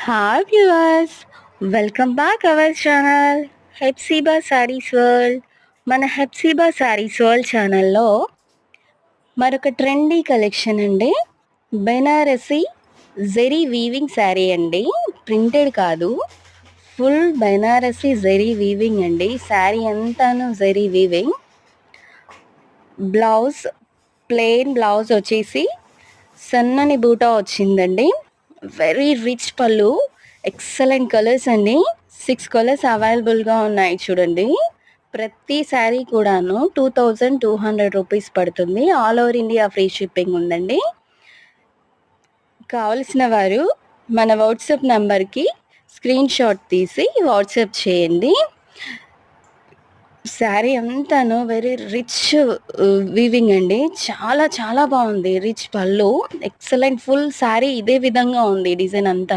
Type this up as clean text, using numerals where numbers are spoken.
Hi viewers, welcome back our channel Hepsiba saris world. మన Hepsiba saris world ఛానల్లో మరొక ట్రెండీ కలెక్షన్ అండి. బెనారసీ జెరీ వీవింగ్ శారీ అండి. ప్రింటెడ్ కాదు, ఫుల్ బెనారసీ జెరీ వీవింగ్ అండి. శారీ అంతాను zari weaving. Blouse plain blouse వచ్చేసి సన్నని బూటా వచ్చిందండి. వెరీ రిచ్ పళ్ళు, ఎక్సలెంట్ కలర్స్ అండి. 6 కలర్స్ అవైలబుల్గా ఉన్నాయి చూడండి. ప్రతి శారీ కూడాను 2200 రూపీస్ పడుతుంది. All over India free shipping ఉందండి. కావలసిన వారు మన వాట్సాప్ నెంబర్కి స్క్రీన్ షాట్ తీసి వాట్సాప్ చేయండి. శారీ అంతాను వెరీ రిచ్ వీవింగ్ అండి. చాలా చాలా బాగుంది. రిచ్ పళ్ళు, ఎక్సలెంట్. ఫుల్ శారీ ఇదే విధంగా ఉంది డిజైన్ అంతా.